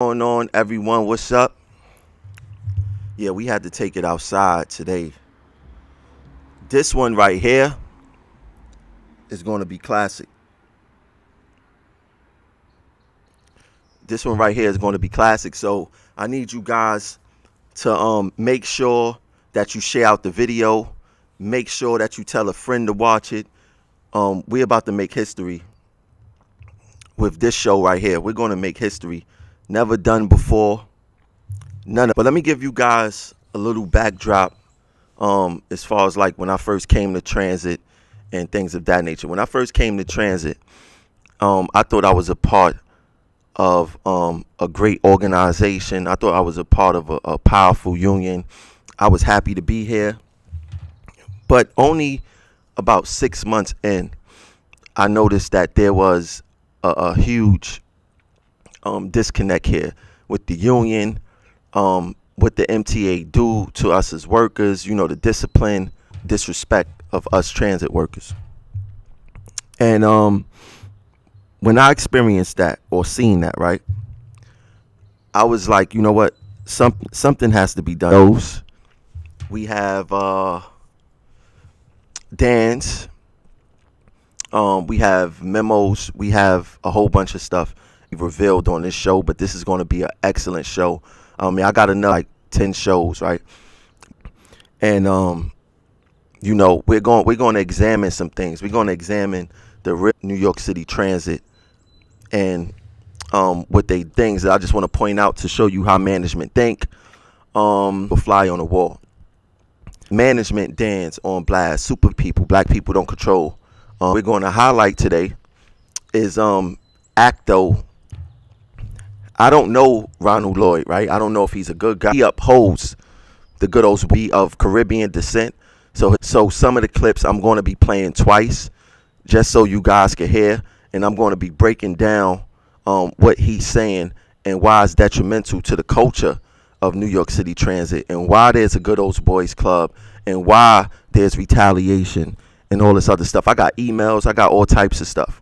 Going on, everyone? What's up? Yeah, we had to take it outside today. This one right here is going to be classic. This one right here is going to be classic. So I need you guys to make sure that you share out the video. Make sure that you tell a friend to watch it. We're about to make history with this show right here. We're going to make history. Never done before. None of. But let me give you guys a little backdrop as far as like when I first came to transit and things of that nature. When I first came to transit, I thought I was a part of a great organization. I thought I was a part of a powerful union. I was happy to be here. But only about 6 months in, I noticed that there was a huge disconnect here with the union, what the MTA do to us as workers, the discipline, disrespect of us transit workers. And when I experienced that or seen that, right, I was like, you know what, something has to be done. We have Dan's, we have memos, we have a whole bunch of stuff revealed on this show, but this is going to be an excellent show. I got another like 10 shows, right? And we're going to examine some things. We're going to examine the New York City Transit and what they things that I just want to point out to show you how management think. A fly on the wall. Management dance on blast. Super people, black people don't control. We're going to highlight today is Acto. I don't know Ronald Lloyd, right? I don't know if he's a good guy. He upholds the good old we of Caribbean descent. So some of the clips I'm going to be playing twice just so you guys can hear. And I'm going to be breaking down what he's saying and why it's detrimental to the culture of New York City Transit and why there's a good old boys club and why there's retaliation and all this other stuff. I got emails. I got all types of stuff.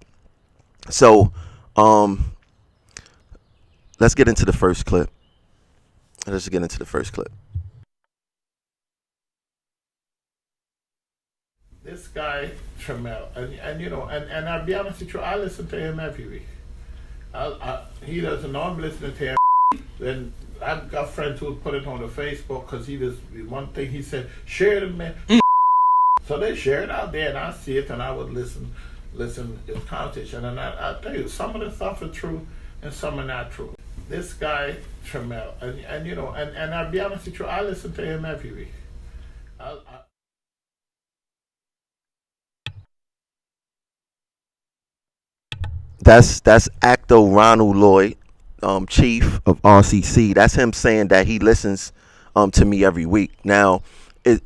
So, let's get into the first clip. This guy, Tremel, and I'll be honest with you, I listen to him every week. He doesn't know I'm listening to him. Then I've got friends who put it on the Facebook because he was one thing he said, share it, man. So they share it out there, and I see it, and I would listen to his conversation, and I tell you, some of the stuff is true, and some are not true. This guy, Tremel, and I'll be honest with you, I listen to him every week. That's Acto Ronald Lloyd, chief of RCC. That's him saying that he listens to me every week. Now,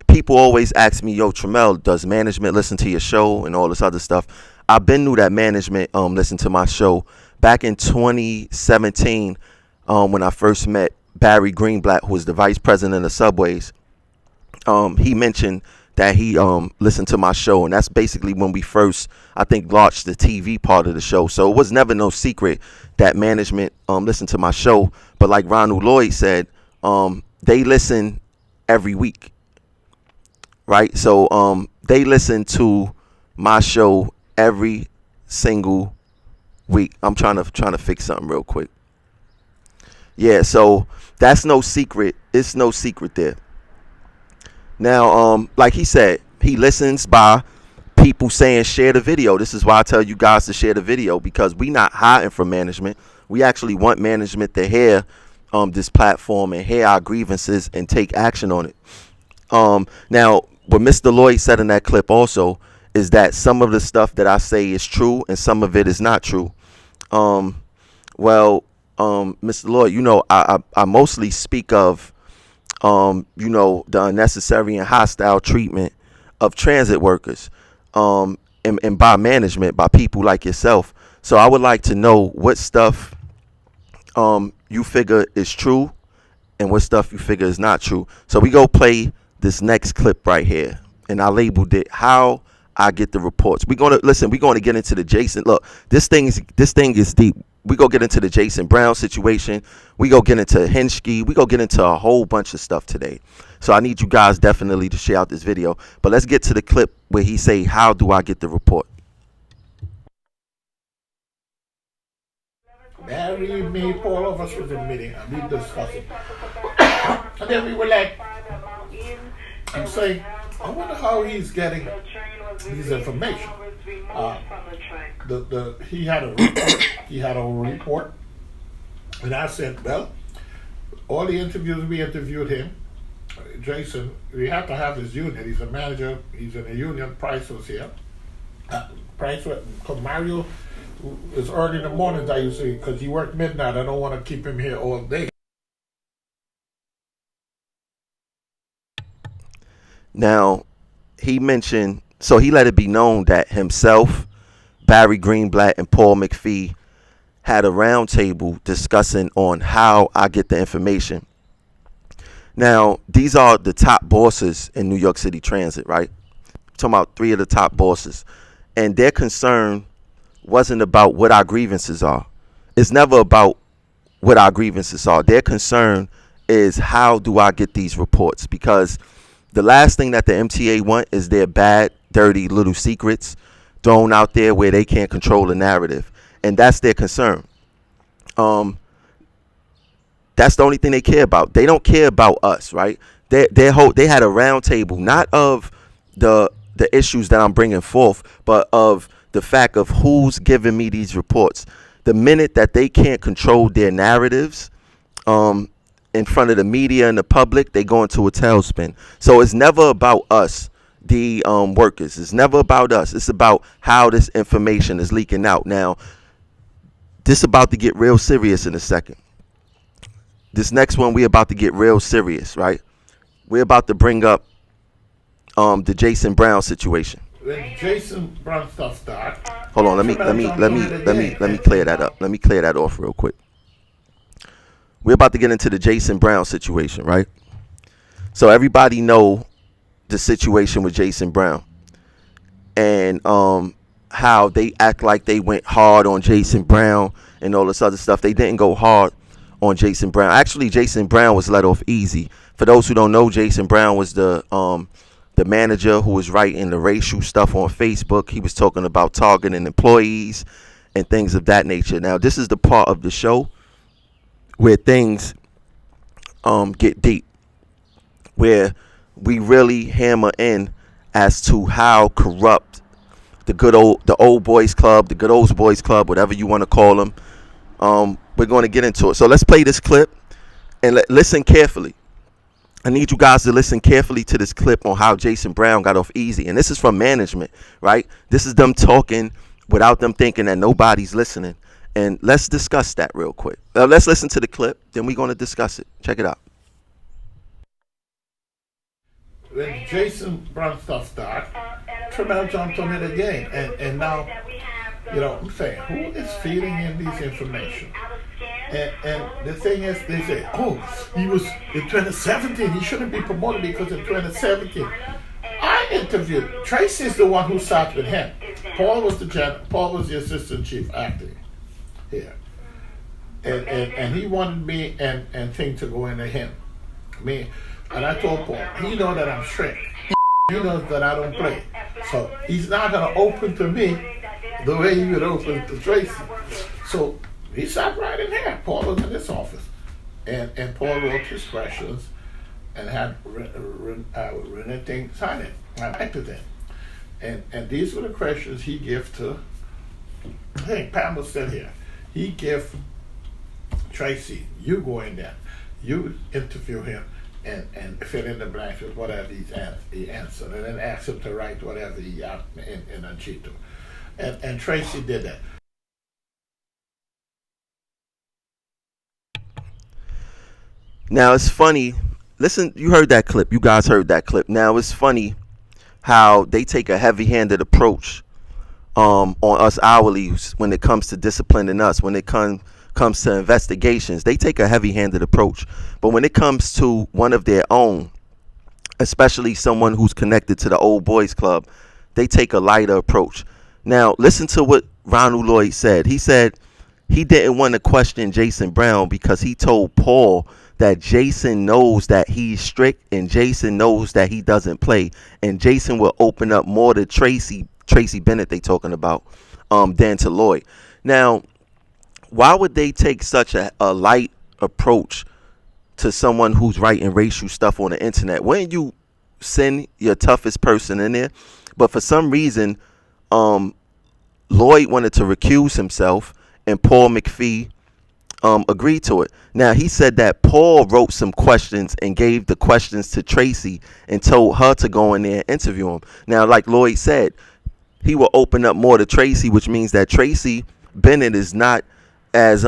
people always ask me, yo, Tremel, does management listen to your show and all this other stuff? I've been knew that management listened to my show back in 2017 when I first met Barry Greenblatt, who was the vice president of Subways. He mentioned that he listened to my show, and that's basically when we first, I think, launched the TV part of the show. So it was never no secret that management listened to my show. But like Ronald Lloyd said, they listen every week, right? So they listen to my show every single week. I'm trying to fix something real quick. Yeah, so that's no secret. It's no secret there. Now, like he said, he listens by people saying share the video. This is why I tell you guys to share the video, because we not hiding from management. We actually want management to hear this platform and hear our grievances and take action on it. Now, what Mr. Lloyd said in that clip also is that some of the stuff that I say is true and some of it is not true. Mr. Lloyd, I mostly speak of the unnecessary and hostile treatment of transit workers, and by management, by people like yourself. So I would like to know what stuff you figure is true and what stuff you figure is not true. So we go play this next clip right here, and I labeled it "How I Get the Reports." We're gonna get into the Jason. Look, this thing is deep. We go get into the Jason Brown situation. We go get into Henschke. We go get into a whole bunch of stuff today. So I need you guys definitely to share out this video. But let's get to the clip where he say, how do I get the report? Barry, me, Paul, all of us was in a meeting and we discussed it. And then we were like, I'm saying, I wonder how he's getting this information. He had a report. He had a report, and I said, well, all the interviews we interviewed him, Jason, we have to have his union. He's a manager. He's in a union. Price was here. Price, because Mario is early in the mornings, I used to, because he worked midnight. I don't want to keep him here all day. Now, he mentioned, so he let it be known that himself, Barry Greenblatt, and Paul McPhee had a roundtable discussing on how I get the information. Now, these are the top bosses in New York City Transit, right? I'm talking about 3 of the top bosses. And their concern wasn't about what our grievances are. It's never about what our grievances are. Their concern is, how do I get these reports? Because the last thing that the MTA want is their bad, dirty little secrets thrown out there where they can't control the narrative. And that's their concern. That's the only thing they care about. They don't care about us, right? They had a round table, not of the issues that I'm bringing forth, but of the fact of who's giving me these reports. The minute that they can't control their narratives in front of the media and the public, they go into a tailspin. So it's never about us, the workers. It's never about us. It's about how this information is leaking out. Now, this about to get real serious in a second. This next one, we're about to get real serious, right? We're about to bring up the Jason Brown situation. When Jason Brown stuff started. Hold on, let me clear that up. Let me clear that off real quick. We're about to get into the Jason Brown situation, right? So everybody know the situation with Jason Brown and how they act like they went hard on Jason Brown and all this other stuff. They didn't go hard on Jason Brown. Actually, Jason Brown was let off easy. For those who don't know, Jason Brown was the manager who was writing the racial stuff on Facebook. He was talking about targeting employees and things of that nature. Now, this is the part of the show where things get deep, where we really hammer in as to how corrupt the old boys club, the good old boys club, whatever you want to call them. We're going to get into it. So let's play this clip and listen carefully. I need you guys to listen carefully to this clip on how Jason Brown got off easy. And this is from management, right? This is them talking without them thinking that nobody's listening. And let's discuss that real quick. Let's listen to the clip, then we're going to discuss it. Check it out. When Jason Brown stuff started, Tremel jumped on it again. And now, I'm saying, who is feeding in these information? And the thing is, they say, he was in 2017, he shouldn't be promoted because in 2017. I interviewed, Tracy's the one who sat with him. Paul was the assistant chief acting here. And he wanted me and thing to go into him. And I told Paul, he knows that I'm strict. He knows that I don't play. So he's not going to open to me the way he would open to Tracy. So he sat right in here. Paul was in this office. And Paul wrote his questions and had Renee sign it. I liked it then. And these were the questions he gave to, I think Pam was still here. He gave Tracy, you go in there, you interview him and fill in the blanks with whatever he answered. And then ask him to write whatever he asked in a sheet. And Tracy did that. Now, it's funny. Listen, you heard that clip. You guys heard that clip. Now, it's funny how they take a heavy-handed approach on us hourlies when it comes to disciplining us. When it comes to investigations, they take a heavy-handed approach. But when it comes to one of their own, especially someone who's connected to the old boys club, they take a lighter approach. Now, listen to what Ronald Lloyd said. He said he didn't want to question Jason Brown because he told Paul that Jason knows that he's strict and Jason knows that he doesn't play, and Jason will open up more to Tracy Bennett they talking about than to Lloyd. Now, why would they take such a light approach to someone who's writing racial stuff on the internet? Wouldn't you send your toughest person in there? But for some reason, Lloyd wanted to recuse himself, and Paul McPhee agreed to it. Now, he said that Paul wrote some questions and gave the questions to Tracy and told her to go in there and interview him. Now, like Lloyd said, he will open up more to Tracy, which means that Tracy Bennett is not as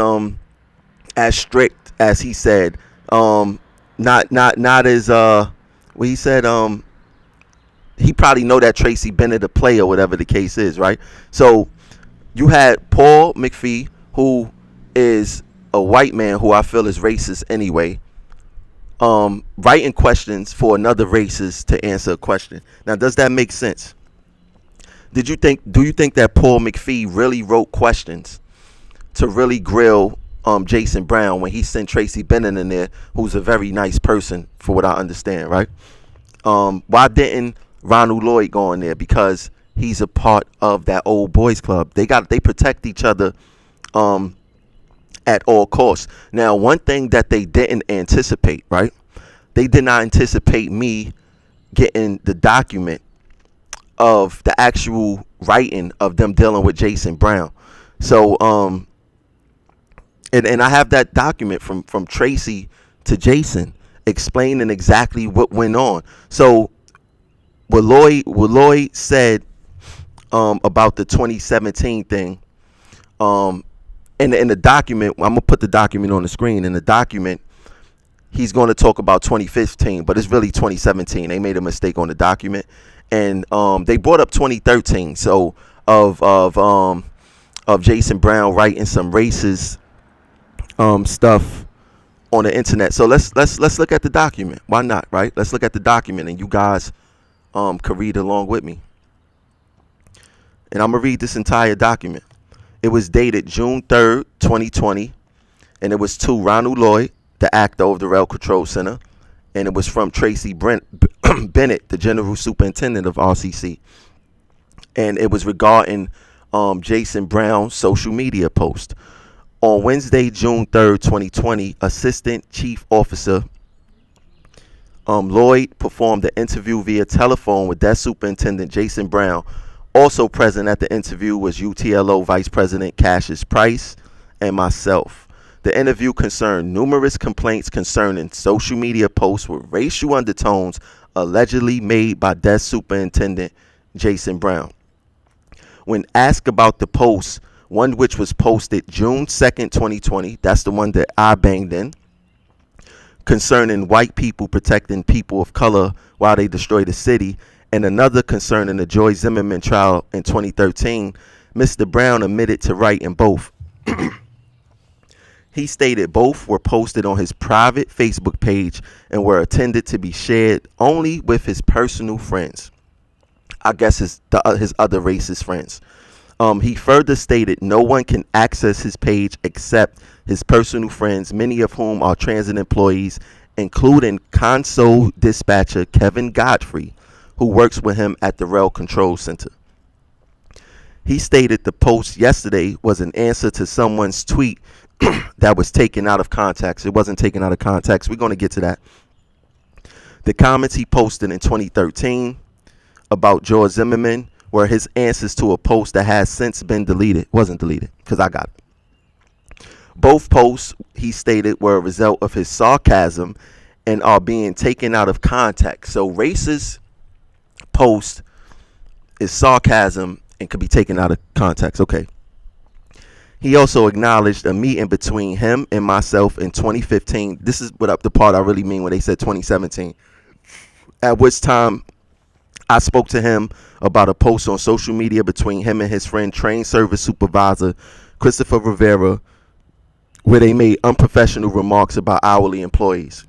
strict as he said. Not as what he said. He probably know that Tracy Bennett a player, whatever the case is, right? So you had Paul McPhee, who is a white man who I feel is racist anyway, writing questions for another racist to answer a question. Now, does that make sense? Do you think that Paul McPhee really wrote questions to really grill Jason Brown when he sent Tracy Bennett in there, who's a very nice person, for what I understand, right? Why didn't Ronald Lloyd go in there? Because he's a part of that old boys club. They protect each other at all costs. Now, one thing that they didn't anticipate, right? They did not anticipate me getting the document of the actual writing of them dealing with Jason Brown. So and I have that document from Tracy to Jason explaining exactly what went on. So what Lloyd said about the 2017 thing, in the document, I'm gonna put the document on the screen. In the document, he's going to talk about 2015, but it's really 2017. They made a mistake on the document, and they brought up 2013. So of Jason Brown writing some racist stuff on the internet. So let's look at the document. Why not, right? Let's look at the document, and you guys could read along with me. And I'm gonna read this entire document. It was dated June 3rd, 2020, and it was to Ronald Lloyd, the actor of the Rail Control Center, and it was from Tracy Bennett, the General Superintendent of RCC, and it was regarding Jason Brown's social media post. On Wednesday, June 3rd, 2020, Assistant Chief Officer Lloyd performed an interview via telephone with that Superintendent Jason Brown. Also present at the interview was UTLO Vice President Cassius Price and myself. The interview concerned numerous complaints concerning social media posts with racial undertones allegedly made by Desk Superintendent Jason Brown. When asked about the post, one which was posted June 2nd, 2020, that's the one that I banged in, concerning white people protecting people of color while they destroy the city, and another concerning the Joy Zimmerman trial in 2013, Mr. Brown admitted to writing both. He stated both were posted on his private Facebook page and were intended to be shared only with his personal friends. I guess his other racist friends. He further stated no one can access his page except his personal friends, many of whom are transit employees, including console dispatcher Kevin Godfrey, who works with him at the Rail Control Center. He stated the post yesterday was an answer to someone's tweet that was taken out of context. It wasn't taken out of context. We're going to get to that. The comments he posted in 2013 about George Zimmerman were his answers to a post that has since been deleted. Wasn't deleted because I got it. Both posts, he stated, were a result of his sarcasm and are being taken out of context. So racist post is sarcasm and could be taken out of context. Okay. He also acknowledged a meeting between him and myself in 2015. This is what the part I really mean when they said 2017. At which time I spoke to him about a post on social media between him and his friend train service supervisor Christopher Rivera, where they made unprofessional remarks about hourly employees.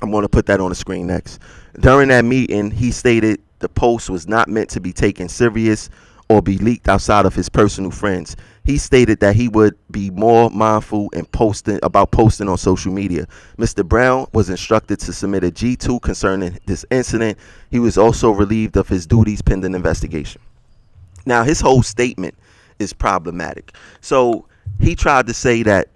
I'm going to put that on the screen next. During that meeting, he stated the post was not meant to be taken serious or be leaked outside of his personal friends. He stated that he would be more mindful in posting on social media. Mr. Brown was instructed to submit a G2 concerning this incident. He was also relieved of his duties pending investigation. Now, his whole statement is problematic. So he tried to say that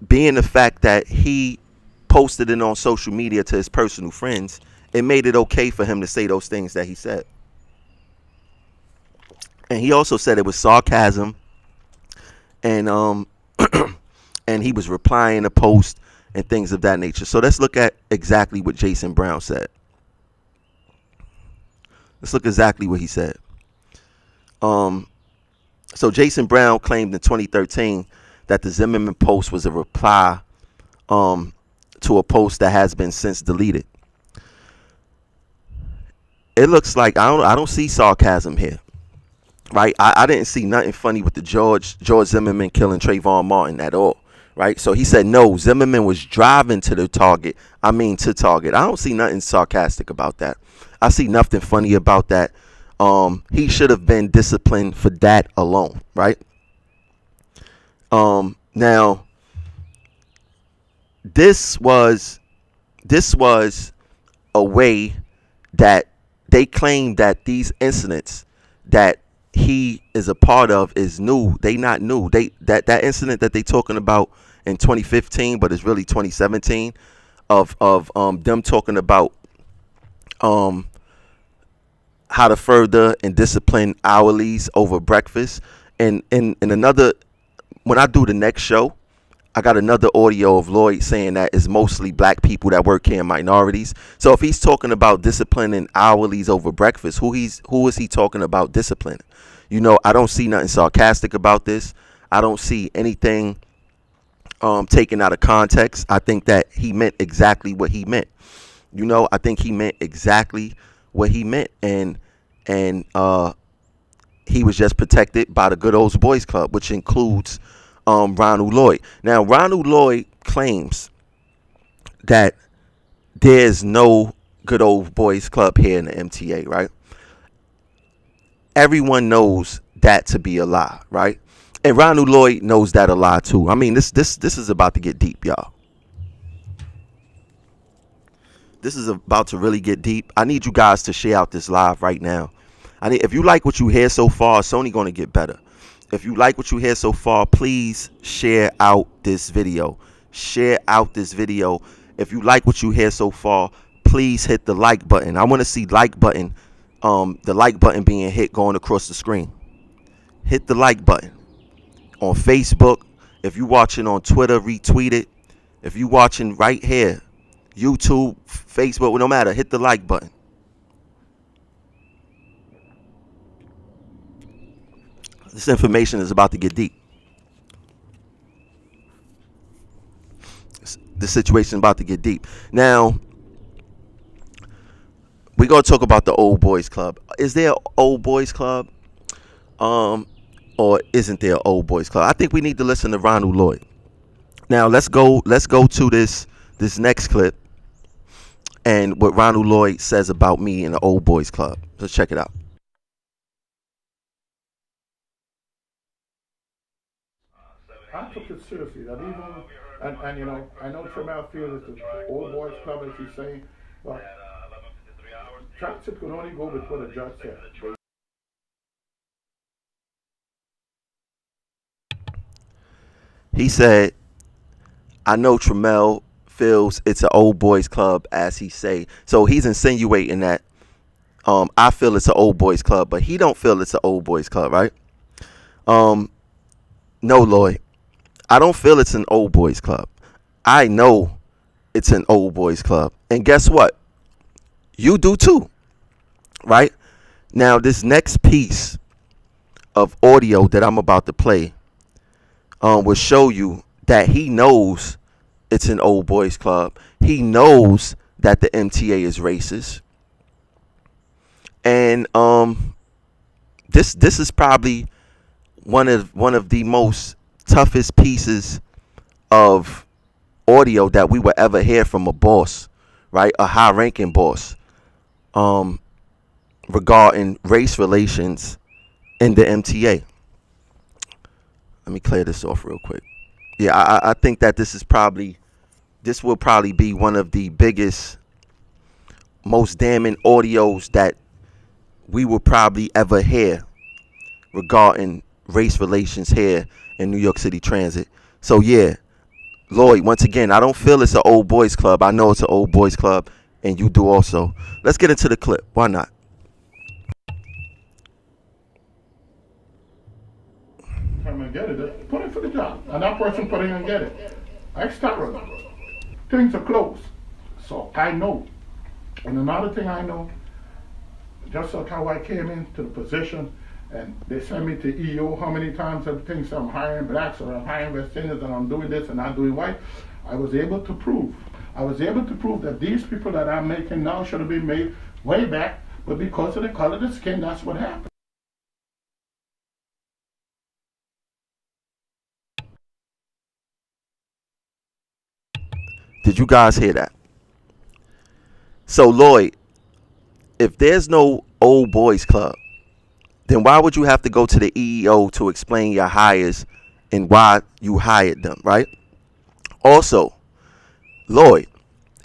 being the fact that he posted it on social media to his personal friends, it made it okay for him to say those things that he said. And he also said it was sarcasm, and and he was replying to posts and things of that nature. So let's look at exactly what Jason Brown said. Let's look exactly what he said. So Jason Brown claimed in 2013 that the Zimmerman post was a reply to a post that has been since deleted. It looks like I don't see sarcasm here, right? I didn't see nothing funny with the George Zimmerman killing Trayvon Martin at all, right? So he said no, Zimmerman was driving to Target. I don't see nothing sarcastic about that. I see nothing funny about that. He should have been disciplined for that alone, right? Now this was a way that they claim that these incidents that he is a part of is new. They not new. That incident that they talking about in 2015, but it's really 2017, of them talking about how to further and discipline hourlies over breakfast. And in another, when I do the next show, I got another audio of Lloyd saying that it's mostly black people that work here in minorities. So if he's talking about disciplining hourlies over breakfast, who is he talking about disciplining? You know, I don't see nothing sarcastic about this. I don't see anything taken out of context. I think that he meant exactly what he meant. You know, I think he meant exactly what he meant, and he was just protected by the Good Old Boys Club, which includes Ronald Lloyd. Now, Ronald Lloyd claims that there's no Good Old Boys Club here in the MTA, right? Everyone knows that to be a lie, right? And Ronald Lloyd knows that a lie too. I mean, this is about to get deep, y'all. This is about to really get deep. I need you guys to share out this live right now. If you like what you hear so far, it's only going to get better. If you like what you hear so far, please share out this video. Share out this video. If you like what you hear so far, please hit the like button. I want to see the like button being hit going across the screen. Hit the like button. On Facebook, if you're watching on Twitter, retweet it. If you're watching right here, YouTube, Facebook, no matter, hit the like button. This information is about to get deep. The situation is about to get deep. Now, we're going to talk about the Old Boys Club. Is there an Old Boys Club? Or isn't there an Old Boys Club? I think we need to listen to Ronald Lloyd. Now, let's go to this next clip and what Ronald Lloyd says about me in the Old Boys Club. Let's check it out. I took it seriously. That even, and you know, I know Tremel feels it's the Old Boys Club, as he's saying, but transit could only go with what a judge said. He said, I know Tremel feels it's an Old Boys Club, as he say. So he's insinuating that I feel it's an Old Boys Club, but he don't feel it's an Old Boys Club, right? No, Lloyd. I don't feel it's an Old Boys Club. I know it's an Old Boys Club. And guess what? You do too, right? Now, this next piece of audio that I'm about to play will show you that he knows it's an Old Boys Club. He knows that the MTA is racist. And this is probably one of the most toughest pieces of audio that we will ever hear from a boss, right? A high-ranking boss, regarding race relations in the MTA. Let me clear this off real quick. Yeah, I think that this will probably be one of the biggest, most damning audios that we will probably ever hear regarding race relations here in New York City Transit. So yeah, Lloyd, once again, I don't feel it's an old boys club. I know it's an old boys club, and you do also. Let's get into the clip. Why not? Come and get it. Put in for the job. And that person put in and get it. Extra. Things are closed. So I know. And another thing I know, just like how I came into the position and they sent me to EO, how many times I've think I'm hiring blacks or I'm hiring West Indians and I'm doing this and not doing white, I was able to prove that these people that I'm making now should have been made way back, but because of the color of the skin, that's what happened. Did you guys hear that? So Lloyd, if there's no old boys club, then why would you have to go to the EEO to explain your hires and why you hired them, right? Also, Lloyd,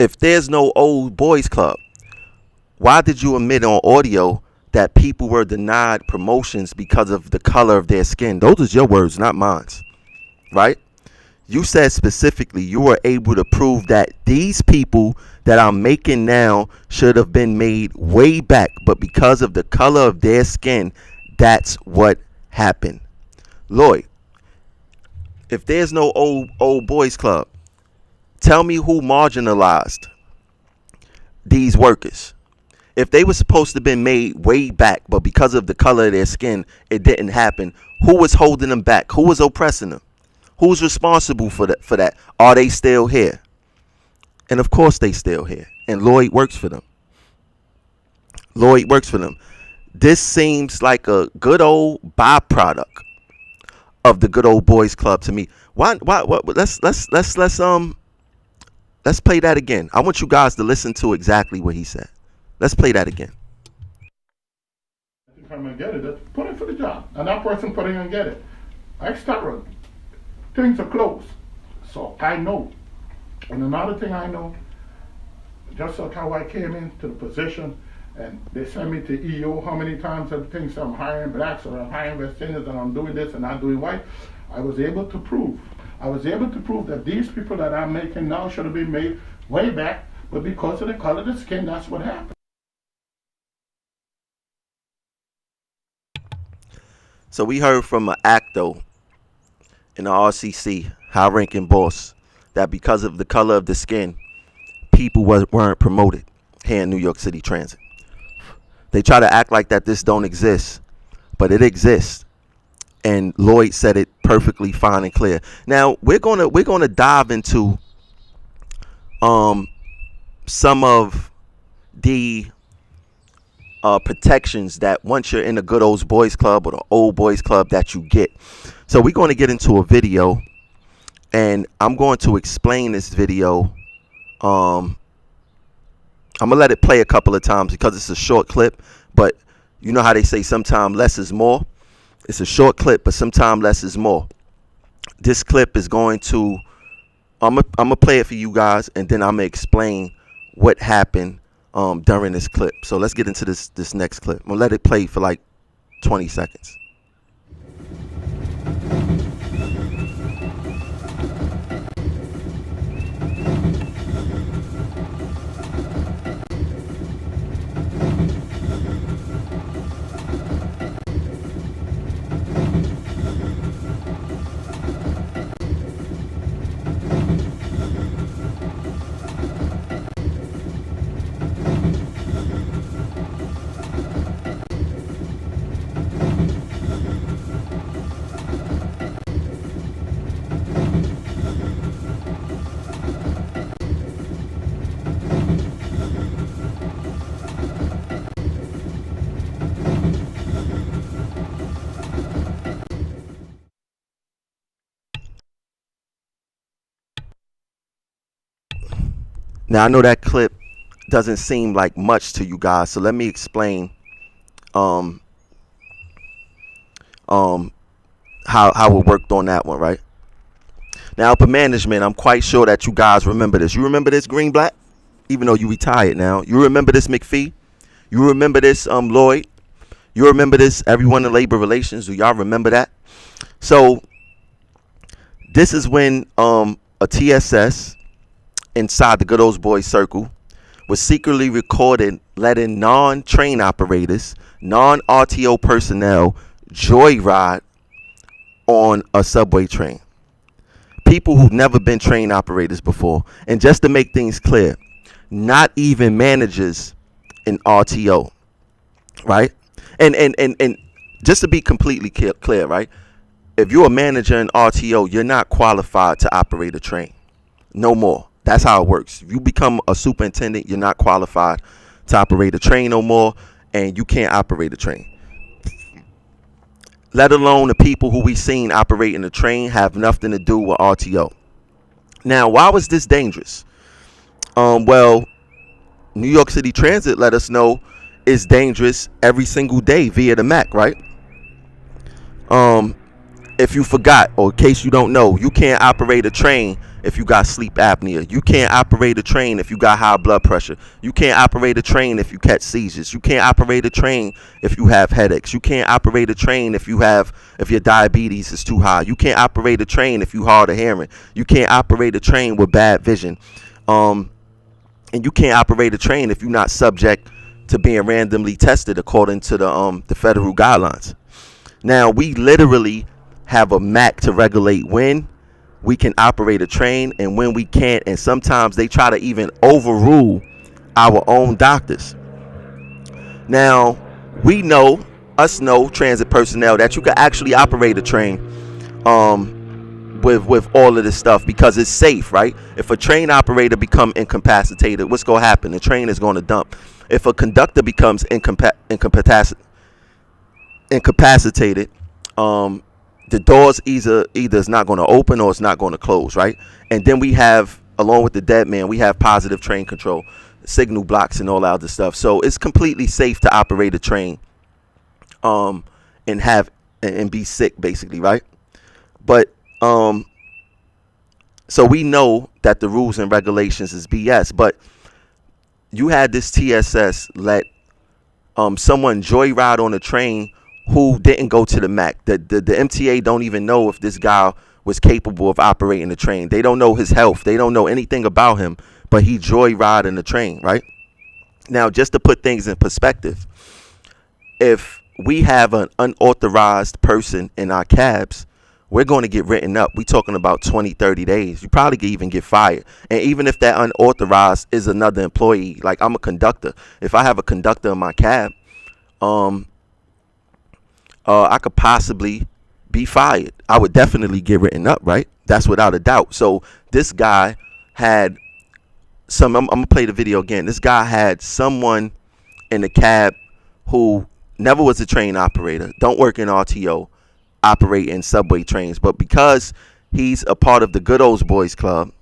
if there's no old boys club, why did you admit on audio that people were denied promotions because of the color of their skin? Those are your words, not mine, right? You said specifically you were able to prove that these people that I'm making now should have been made way back, but because of the color of their skin, that's what happened. Lloyd, if there's no old boys club, tell me who marginalized these workers. If they were supposed to have been made way back, but because of the color of their skin, it didn't happen, who was holding them back? Who was oppressing them? Who's responsible for that? Are they still here? And of course they still here. And Lloyd works for them. Lloyd works for them. This seems like a good old byproduct of the good old boys club to me. Why let's play that again. I want you guys to listen to exactly what he said. Let's play that again. Come and get it. Put in for the job. And that person put in and get it. Extra. Things are closed. So I know. And another thing I know, just like how I came into the position and they sent me to EO, how many times I've think I'm hiring blacks or I'm hiring West Indians and I'm doing this and not doing white, I was able to prove that these people that I'm making now should have been made way back, but because of the color of the skin, that's what happened. So we heard from an acto in the RCC, high-ranking boss, that because of the color of the skin, people weren't promoted here in New York City Transit. They try to act like that this don't exist, but it exists. And Lloyd said it perfectly fine and clear. Now we're gonna dive into some of the protections that once you're in the good old boys club or the old boys club that you get. So we're going to get into a video, and I'm going to explain this video. I'm gonna let it play a couple of times because it's a short clip, but you know how they say sometimes less is more. It's a short clip, but sometimes less is more. This clip is going to I'm gonna play it for you guys, and then I'm gonna explain what happened during this clip. So let's get into this next clip. I'm gonna let it play for like 20 seconds. Now I know that clip doesn't seem like much to you guys, so let me explain how it worked on that one, right? Now, upper management, I'm quite sure that you guys remember this. You remember this, Greenblatt? Even though you retired now. You remember this, McPhee? You remember this, Lloyd? You remember this, everyone in labor relations? Do y'all remember that? So this is when a TSS inside the good old boys circle was secretly recorded letting non-train operators, non-RTO personnel joyride on a subway train. People who've never been train operators before. And just to make things clear, not even managers in RTO, right? And just to be completely clear, right? If you're a manager in RTO, you're not qualified to operate a train. No more. That's how it works. If you become a superintendent, you're not qualified to operate a train no more, and you can't operate a train. Let alone the people who we seen operating the train have nothing to do with RTO. Now, why was this dangerous? Well, New York City Transit let us know it's dangerous every single day via the MAC, right? If you forgot, or in case you don't know, you can't operate a train if you got sleep apnea. You can't operate a train if you got high blood pressure. You can't operate a train if you catch seizures. You can't operate a train if you have headaches. You can't operate a train if your diabetes is too high. You can't operate a train if you hard of hearing. You can't operate a train with bad vision. And you can't operate a train if you're not subject to being randomly tested according to the federal guidelines. Now, we literally have a MAC to regulate when we can operate a train and when we can't, and sometimes they try to even overrule our own doctors. Now, we know transit personnel, that you can actually operate a train with all of this stuff because it's safe, right? If a train operator become incapacitated, what's going to happen? The train is going to dump. If a conductor becomes incapacitated, the doors either is not going to open or it's not going to close, right? And then we have, along with the dead man, we have positive train control, signal blocks, and all that other stuff. So it's completely safe to operate a train, and be sick, basically, right? But so we know that the rules and regulations is BS. But you had this TSS let someone joyride on a train who didn't go to the MAC. The MTA don't even know if this guy was capable of operating the train. They don't know his health. They don't know anything about him, but he joyriding the train, right? Now, just to put things in perspective, if we have an unauthorized person in our cabs, we're going to get written up. We're talking about 20, 30 days. You probably could even get fired. And even if that unauthorized is another employee, like I'm a conductor. If I have a conductor in my cab, I could possibly be fired. I would definitely get written up, right? That's without a doubt. So this guy had I'm going to play the video again. This guy had someone in the cab who never was a train operator, don't work in RTO, operate in subway trains. But because he's a part of the Good Old Boys Club,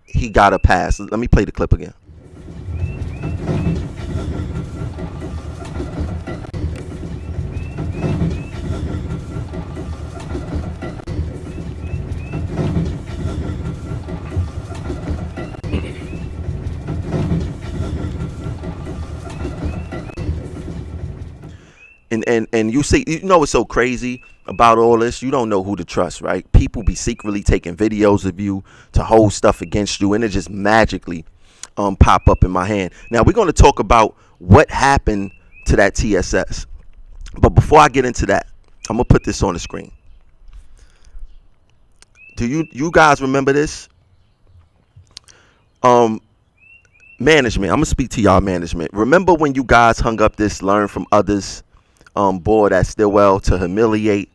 he got a pass. Let me play the clip again. And you see, you know what's so crazy about all this? You don't know who to trust, right? People be secretly taking videos of you to hold stuff against you, and it just magically pop up in my hand. Now, we're going to talk about what happened to that TSS. But before I get into that, I'm going to put this on the screen. Do you guys remember this? Management. I'm going to speak to y'all management. Remember when you guys hung up this learn from others board at Stillwell to humiliate,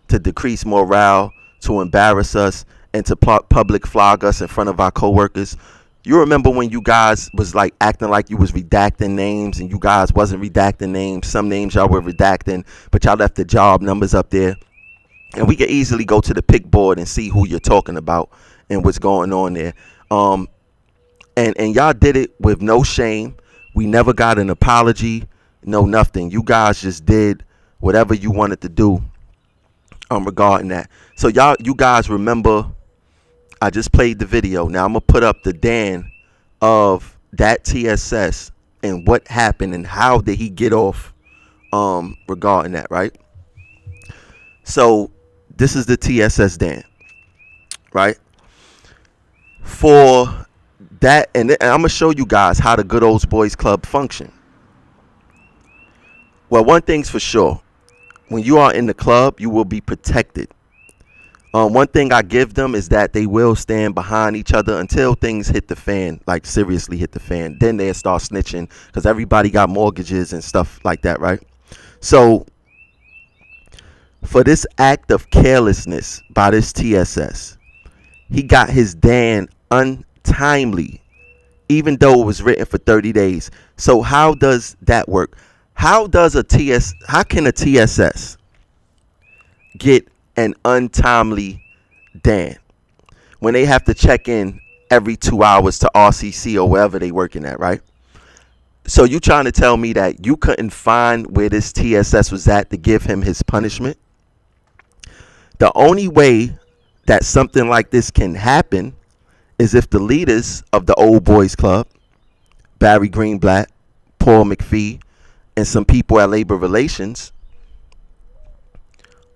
to decrease morale, to embarrass us, and to public flog us in front of our coworkers? You remember when you guys was like acting like you was redacting names, and you guys wasn't redacting names. Some names y'all were redacting, but y'all left the job numbers up there. And we could easily go to the pick board and see who you're talking about and what's going on there. And y'all did it with no shame. We never got an apology. No, nothing. You guys just did whatever you wanted to do. regarding that. So you guys remember I just played the video. Now I'm gonna put up the Dan of that TSS and what happened and how did he get off regarding that, right? So this is the TSS Dan, right? For that, and I'm gonna show you guys how the Good Old Boys Club function. Well, one thing's for sure: when you are in the club, you will be protected. One thing I give them is that they will stand behind each other until things hit the fan, like seriously hit the fan. Then they'll start snitching because everybody got mortgages and stuff like that, right? So for this act of carelessness by this TSS, he got his Dan untimely, even though it was written for 30 days. So how does that work? How can a TSS get an untimely Dan when they have to check in every 2 hours to RCC or wherever they working at, right? So you trying to tell me that you couldn't find where this TSS was at to give him his punishment? The only way that something like this can happen is if the leaders of the Old Boys Club, Barry Greenblatt, Paul McPhee, and some people at Labor Relations,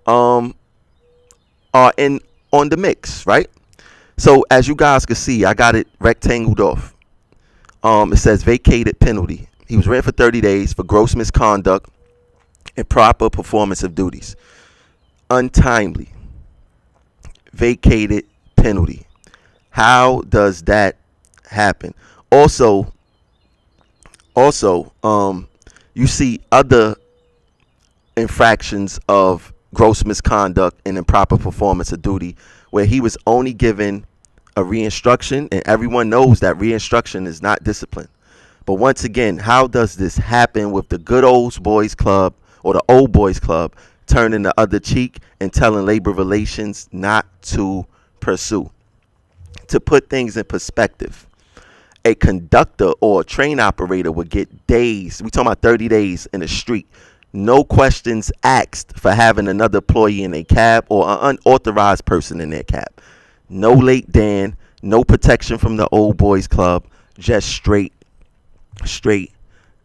are in on the mix, right? So as you guys can see, I got it rectangled off. It says vacated penalty. He was written for 30 days for gross misconduct and proper performance of duties. Untimely. Vacated penalty. How does that happen? Also, you see other infractions of gross misconduct and improper performance of duty where he was only given a reinstruction, and everyone knows that reinstruction is not discipline. But once again, how does this happen with the Good Old Boys Club or the Old Boys Club turning the other cheek and telling Labor Relations not to pursue? To put things in perspective, a conductor or a train operator would get days. We talking about 30 days in the street. No questions asked for having another employee in a cab or an unauthorized person in their cab. No late Dan, no protection from the Old Boys Club, just straight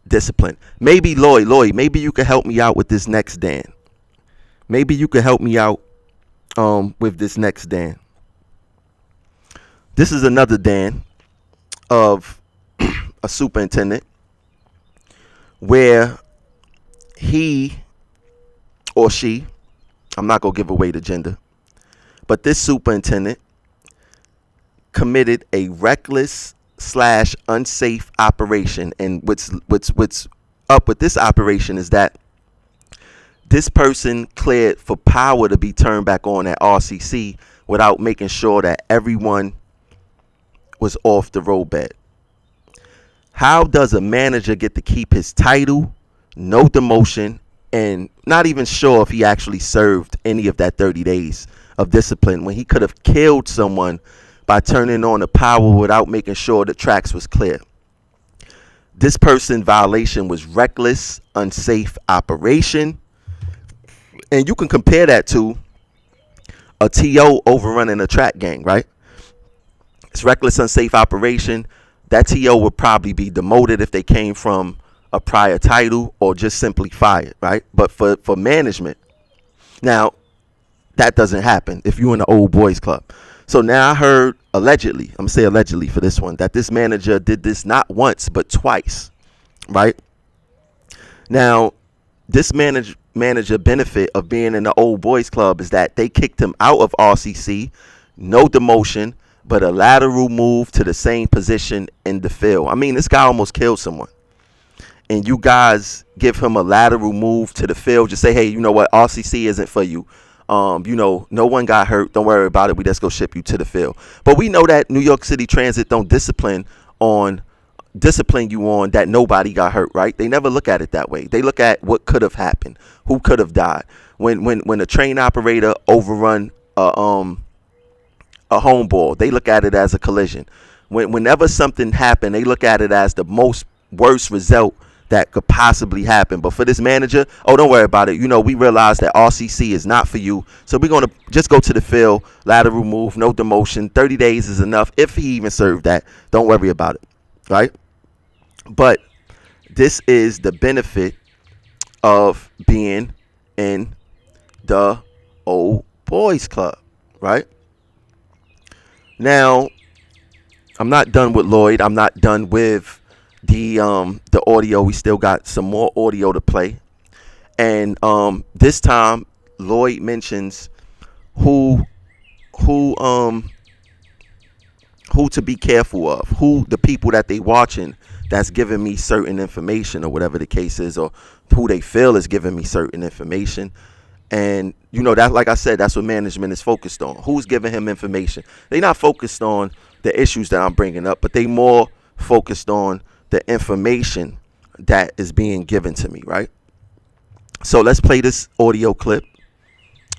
discipline. Maybe Lloyd, maybe you could help me out with this next Dan. Maybe you could help me out with this next Dan. This is another Dan of a superintendent where he or she, I'm not going to give away the gender, but this superintendent committed a reckless / unsafe operation. And what's up with this operation is that this person cleared for power to be turned back on at RCC without making sure that everyone was off the roadbed. How does a manager get to keep his title, no demotion, and not even sure if he actually served any of that 30 days of discipline when he could have killed someone by turning on the power without making sure the tracks was clear? This person's violation was reckless, unsafe operation. And you can compare that to a TO overrunning a track gang, right? It's reckless, unsafe operation. That TO would probably be demoted if they came from a prior title or just simply fired, right? But for management, now that doesn't happen if you're in the Old Boys Club. So now I heard allegedly, I'm gonna say allegedly for this one, that this manager did this not once but twice, right? Now, this manager benefit of being in the Old Boys Club is that they kicked him out of RCC, no demotion, but a lateral move to the same position in the field. I mean, this guy almost killed someone. And you guys give him a lateral move to the field. Just say, hey, you know what? RCC isn't for you. No one got hurt. Don't worry about it. We just go ship you to the field. But we know that New York City Transit don't discipline you on that nobody got hurt, right? They never look at it that way. They look at what could have happened, who could have died. When a train operator overrun a home ball, they look at it as a collision. Whenever something happened, they look at it as the worst result that could possibly happen. But for this manager, oh, don't worry about it. We realize that RCC is not for you. So we're going to just go to the field, lateral move, no demotion. 30 days is enough. If he even served that, don't worry about it. Right? But this is the benefit of being in the old boys club. Right? Now, I'm not done with Lloyd. I'm not done with the audio. We still got some more audio to play. And this time Lloyd mentions who to be careful of, who the people that they watching that's giving me certain information or whatever the case is, or who they feel is giving me certain information. And that, like I said, that's what management is focused on. Who's giving him information? They're not focused on the issues that I'm bringing up, but they more focused on the information that is being given to me, right? So let's play this audio clip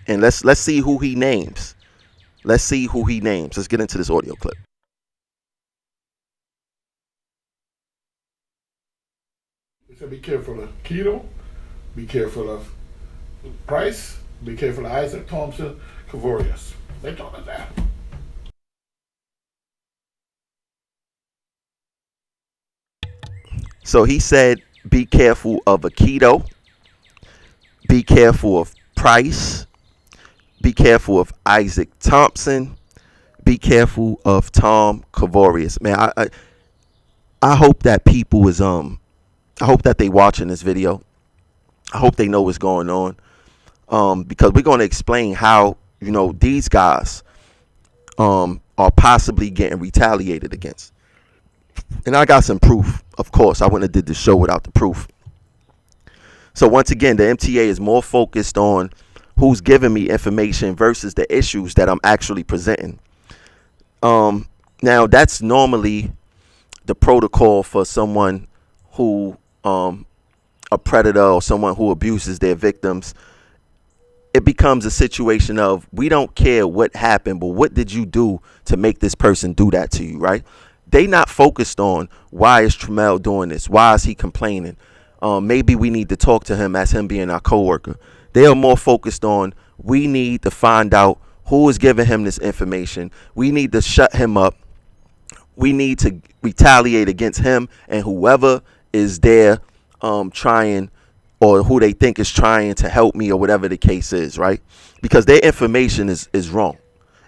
and let's see who he names. Let's see who he names. Let's get into this audio clip. So be careful of Keto, be careful of Price, be careful of Isaac Thompson, Kavorius. They told us that. So he said, be careful of Aikido, be careful of Price, be careful of Isaac Thompson, be careful of Tom Kavorius. Man, I hope that people is I hope that they watching this video. I hope they know what's going on, because we're going to explain how these guys are possibly getting retaliated against. And I got some proof. Of course, I wouldn't have did the show without the proof. So once again, the MTA is more focused on who's giving me information versus the issues that I'm actually presenting. Now, that's normally the protocol for someone who a predator or someone who abuses their victims. It becomes a situation of, we don't care what happened, but what did you do to make this person do that to you, right? They not focused on, why is Tremel doing this? Why is he complaining? Maybe we need to talk to him as him being our coworker. They are more focused on, we need to find out who is giving him this information. We need to shut him up. We need to retaliate against him and whoever is there trying, or who they think is trying to help me, or whatever the case is, right? Because their information is wrong.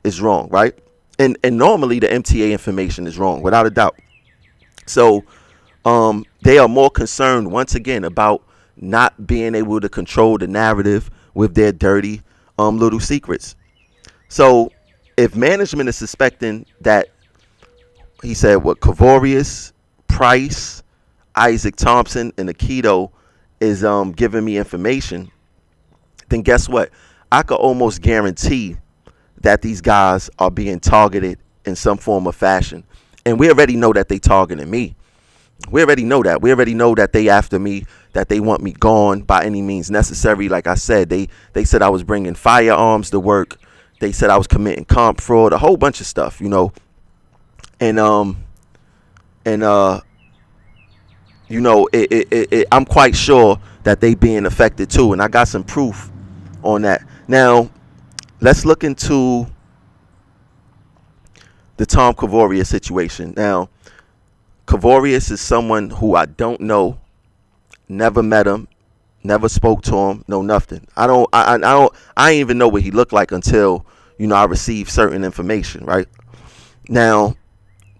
It's wrong, right? And normally the MTA information is wrong, without a doubt. So they are more concerned, once again, about not being able to control the narrative with their dirty little secrets. So if management is suspecting that, he said, what, Kavorius, Price, Isaac Thompson, and Aikido is giving me information, then guess what? I could almost guarantee that these guys are being targeted in some form or fashion. And we already know that they targeting me. We already know that. We already know that they after me, that they want me gone by any means necessary. Like I said, they said I was bringing firearms to work. They said I was committing comp fraud, a whole bunch of stuff, And I'm quite sure that they being affected too, and I got some proof on that. Now, let's look into the Tom Kavorius situation. Now, Kavorius is someone who I don't know, never met him, never spoke to him, no nothing. I didn't even know what he looked like until I received certain information. Right now,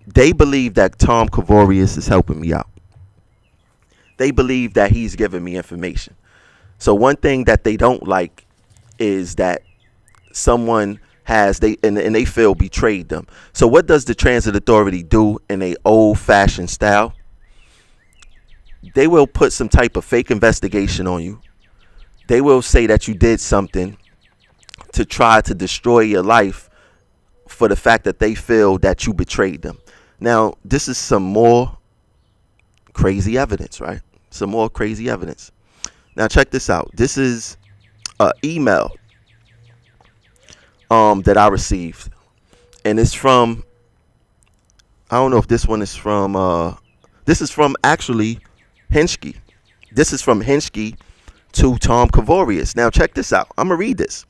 they believe that Tom Kavorius is helping me out. They believe that he's giving me information. So one thing that they don't like is that someone and they feel betrayed them. So what does the transit authority do in a old-fashioned style? They will put some type of fake investigation on you. They will say that you did something to try to destroy your life for the fact that they feel that you betrayed them. Now, this is some more crazy evidence, right? Some more crazy evidence. Now, check this out. This is an email that I received, and it's from, I don't know if this one is from, this is from actually Henschke. This is from Henschke to Tom Kavorius. Now check this out. I'm going to read this.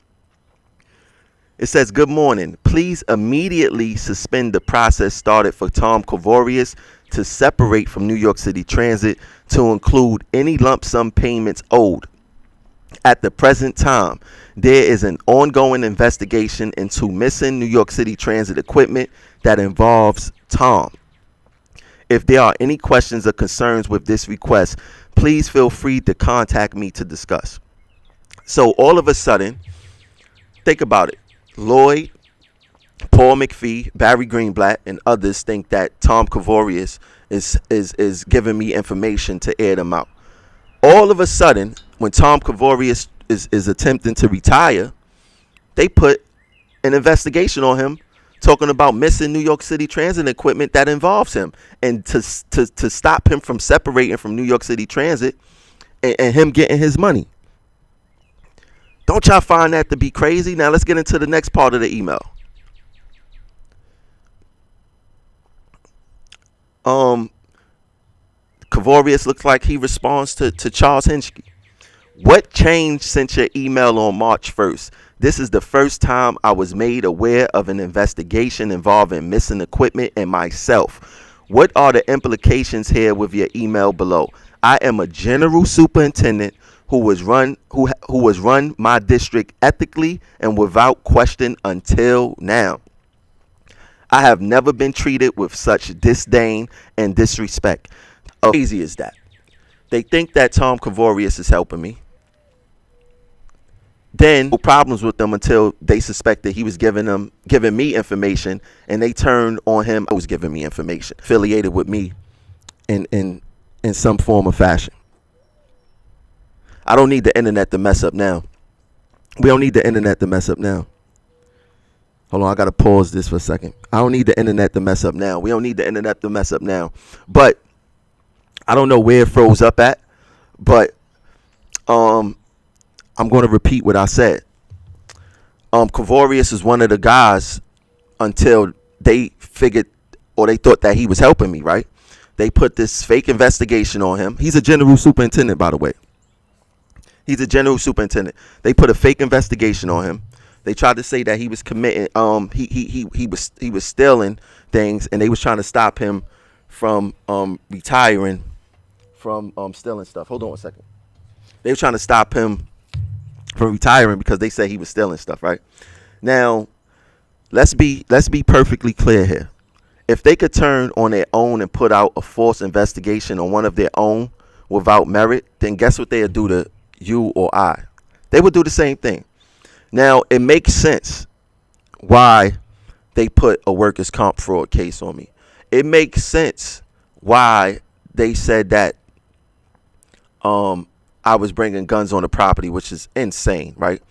It says, good morning. Please immediately suspend the process started for Tom Kavorius to separate from New York City Transit to include any lump sum payments owed. At the present time, there is an ongoing investigation into missing New York City Transit equipment that involves Tom. If there are any questions or concerns with this request, please feel free to contact me to discuss. So all of a sudden, think about it. Lloyd, Paul McPhee, Barry Greenblatt, and others think that Tom Kavorius is giving me information to air them out. All of a sudden, when Tom Kavorius is attempting to retire, they put an investigation on him talking about missing New York City Transit equipment that involves him, and to stop him from separating from New York City Transit and him getting his money. Don't y'all find that to be crazy? Now let's get into the next part of the email. Kavorius looks like he responds to Charles Henschke. What changed since your email on March 1st? This is the first time I was made aware of an investigation involving missing equipment and myself. What are the implications here with your email below? I am a general superintendent who was run my district ethically and without question until now. I have never been treated with such disdain and disrespect. How crazy is that? They think that Tom Kavorius is helping me. Then no problems with them until they suspected he was giving me information, and they turned on him. Was giving me information affiliated with me in some form or fashion. I don't need the internet to mess up now. We don't need the internet to mess up now. Hold on, I gotta pause this for a second. I don't need the internet to mess up now. We don't need the internet to mess up now. But I don't know where it froze up at. But I'm gonna repeat what I said. Kavorius is one of the guys until they figured or they thought that he was helping me, right? They put this fake investigation on him. He's a general superintendent, by the way. He's a general superintendent. They put a fake investigation on him. They tried to say that he was committing. He was stealing things, and they was trying to stop him from retiring from stealing stuff. Hold on a second. They were trying to stop him from retiring because they said he was stealing stuff. Right now, let's be perfectly clear here. If they could turn on their own and put out a false investigation on one of their own without merit, then guess what they'll do to you or I? They would do the same thing. Now, it makes sense why they put a workers' comp fraud case on me. It makes sense why they said that I was bringing guns on the property, which is insane, right?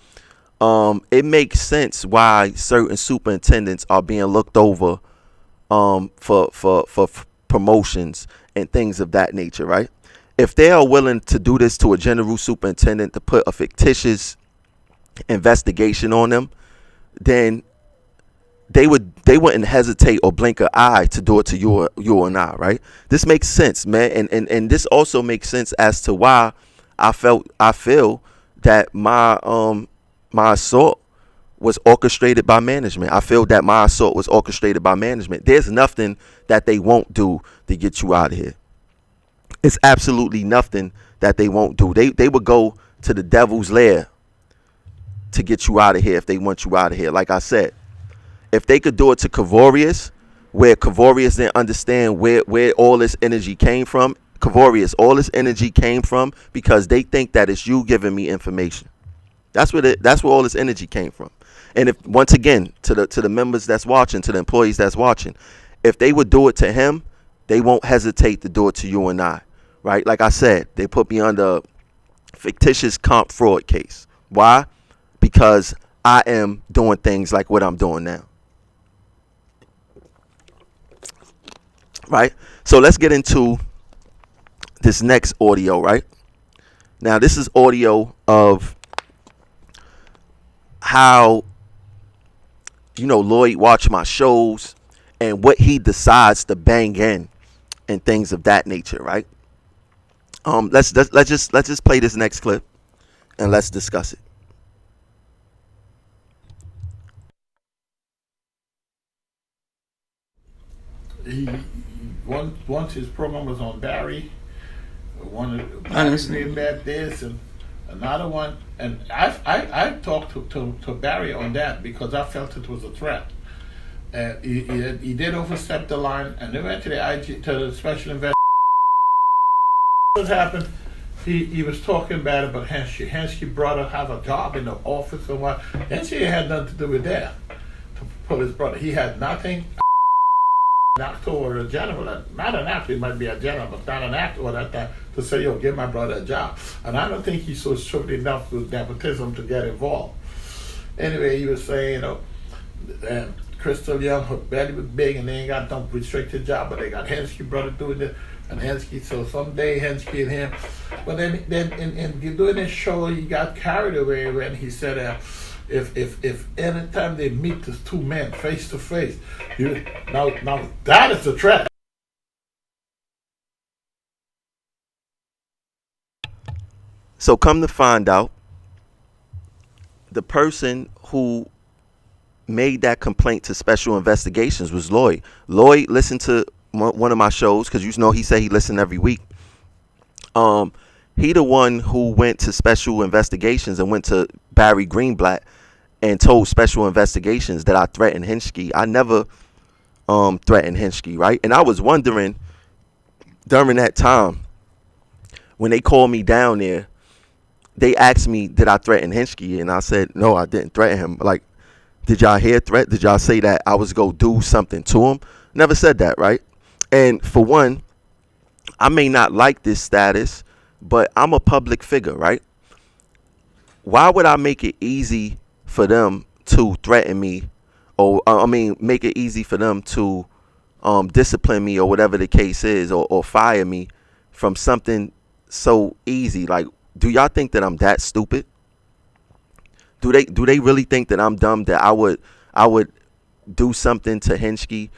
It makes sense why certain superintendents are being looked over for promotions and things of that nature, right? If they are willing to do this to a general superintendent, to put a fictitious investigation on them, then they wouldn't hesitate or blink an eye to do it to you and I, right? This makes sense, man, and this also makes sense as to why I feel that my assault was orchestrated by management. I feel that my assault was orchestrated by management. There's nothing that they won't do to get you out of here. It's absolutely nothing that they won't do. They would go to the devil's lair to get you out of here if they want you out of here. Like I said, if they could do it to Kavorius, where Kavorius didn't understand where all this energy came from, Kavorius, all this energy came from because they think that it's you giving me information. That's where all this energy came from. And if, once again, to the members that's watching, to the employees that's watching, if they would do it to him, they won't hesitate to do it to you and I, right? Like I said, they put me under fictitious comp fraud case. Why? Because I am doing things like what I'm doing now. Right? So let's get into this next audio, right? Now, this is audio of how, Lloyd watch my shows and what he decides to bang in and things of that nature, right? Let's just play this next clip and let's discuss it. He once his program was on Barry, one of Honestly. met this and another one, and I talked to Barry on that because I felt it was a threat. He did overstep the line, and then went to the IG to the special investigation. What happened? He was talking bad about Hensky. Hensky brother have a job in the office or what. Hensky had nothing to do with that. To pull his brother, he had nothing. An actor or a general, not an actor, he might be a general, but not an actor at that time, to say, yo, give my brother a job. And I don't think he's so stupid enough with nepotism to get involved. Anyway, he was saying, Crystal Young, her belly was big and they ain't got no restricted job, but they got Hensky brother doing this. And Hensky, so someday Hensky and him, but then in doing this show, he got carried away when he said, if anytime they meet these two men face to face, now that is a threat. So come to find out, the person who made that complaint to Special Investigations was Lloyd. Lloyd listened to one of my shows because he said he listened every week. He the one who went to Special Investigations and went to Barry Greenblatt and told Special Investigations that I threatened Hensky. I never threatened Hensky, right? And I was wondering during that time when they called me down there, they asked me, did I threaten Hensky? And I said, no, I didn't threaten him. Like, did y'all hear threat? Did y'all say that I was going to do something to him? Never said that, right? And for one, I may not like this status, but I'm a public figure, right? Why would I make it easy for them to threaten me, or make it easy for them to discipline me or whatever the case is, or fire me from something so easy? Like, do y'all think that I'm that stupid? Do they really think that I'm dumb, that I would do something to Hensky?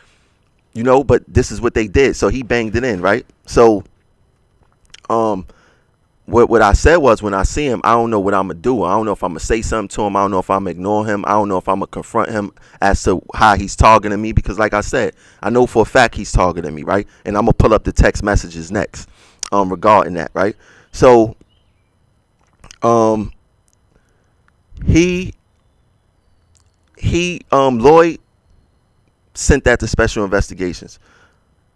But this is what they did. So he banged it in, right? So what I said was, when I see him, I don't know what I'm going to do. I don't know if I'm going to say something to him. I don't know if I'm going to ignore him. I don't know if I'm going to confront him as to how he's targeting me. Because like I said, I know for a fact he's targeting me, right? And I'm going to pull up the text messages next regarding that, right? So Lloyd sent that to Special Investigations.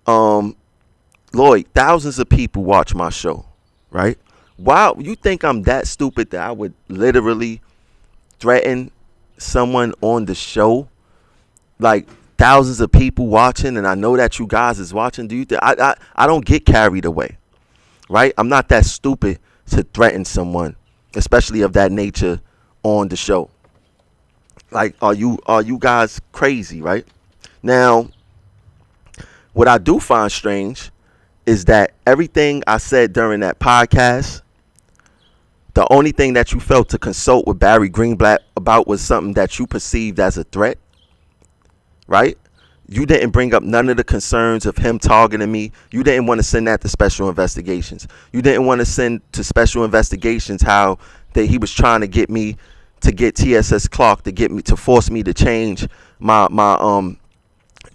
Lloyd, thousands of people watch my show, right? Why you think I'm that stupid that I would literally threaten someone on the show? Like, thousands of people watching, and I know that you guys is watching. Do you think I don't get carried away, right? I'm not that stupid to threaten someone, especially of that nature, on the show. Like, are you guys crazy, right? Now, what I do find strange is that everything I said during that podcast, the only thing that you felt to consult with Barry Greenblatt about was something that you perceived as a threat, right? You didn't bring up none of the concerns of him targeting me. You didn't want to send that to Special Investigations. You didn't want to send to Special Investigations how that he was trying to get me to get TSS Clark to force me to change my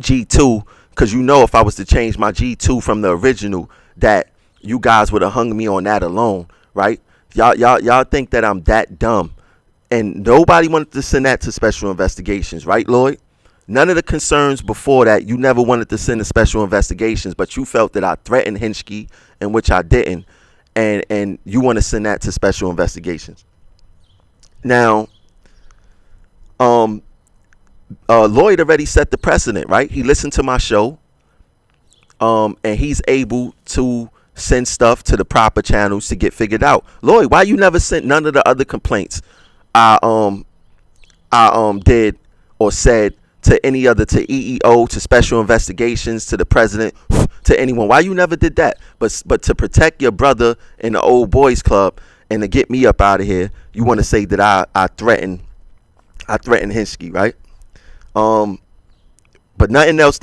G2, because if I was to change my G2 from the original, that you guys would have hung me on that alone, right? Y'all think that I'm that dumb, and nobody wanted to send that to Special Investigations, right, Lloyd? None of the concerns before that, you never wanted to send to Special Investigations, but you felt that I threatened Hensky, in which I didn't, and you want to send that to Special Investigations. Now, Lloyd already set the precedent, right? He listened to my show, and he's able to send stuff to the proper channels to get figured out. Lloyd, why you never sent none of the other complaints I did or said to any other, to EEO, to Special Investigations, to the president, to anyone? Why you never did that? But to protect your brother in the old boys club and to get me up out of here, you want to say that I threatened Hensky, right? But nothing else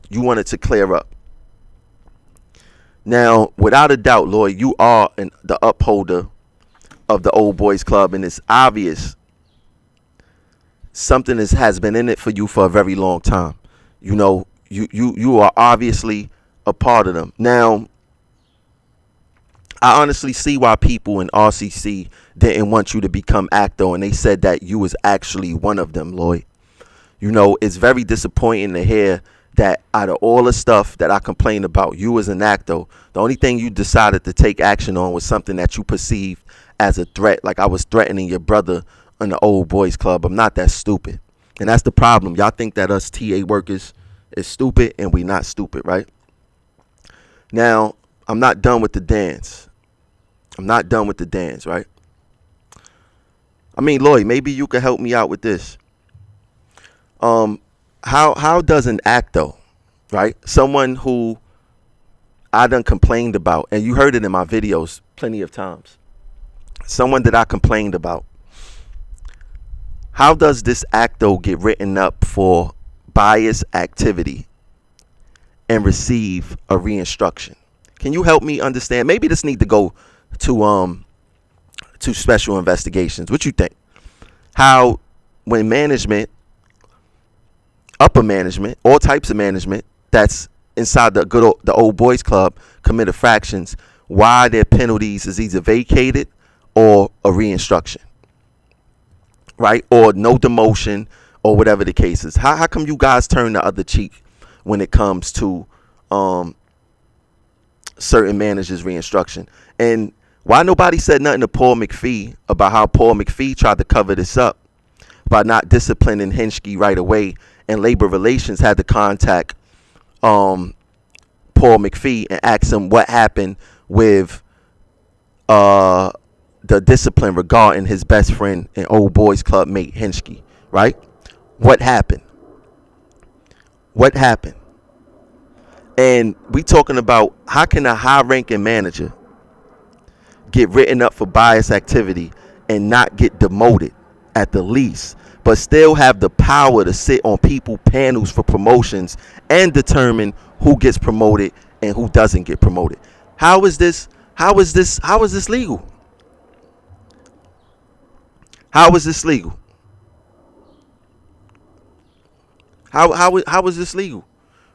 you wanted to clear up. Now, without a doubt, Lloyd, you are the upholder of the Old Boys Club, and it's obvious something has been in it for you for a very long time. You know, you are obviously a part of them. Now, I honestly see why people in RCC didn't want you to become actor, and they said that you was actually one of them, Lloyd. You know, it's very disappointing to hear that out of all the stuff that I complained about, you as an actor, the only thing you decided to take action on was something that you perceived as a threat, like I was threatening your brother in the Old Boys Club. I'm not that stupid. And that's the problem. Y'all think that us TA workers is stupid, and we not stupid, right? Now, I'm not done with the dance. I'm not done with the dance, right? I mean, Lloyd, maybe you could help me out with this. How does an actor, right? Someone who I done complained about, and you heard it in my videos plenty of times. Someone that I complained about. How does this actor get written up for bias activity and receive a reinstruction? Can you help me understand? Maybe this need to go to special investigations. What you think? How when management, upper management, all types of management that's inside the Old Boys Club commit infractions, why their penalties is either vacated or a reinstruction, right? Or no demotion or whatever the case is. How come you guys turn the other cheek when it comes to certain managers' reinstruction? And why nobody said nothing to Paul McPhee about how Paul McPhee tried to cover this up by not disciplining Henschke right away, and Labor Relations had to contact Paul McPhee and ask him what happened with the discipline regarding his best friend and Old Boys Club mate Henschke, right? What happened? What happened? And we talking about how can a high-ranking manager get written up for bias activity and not get demoted at the least, but still have the power to sit on people panels for promotions and determine who gets promoted and who doesn't get promoted? How is this legal? How is this legal? How is this legal?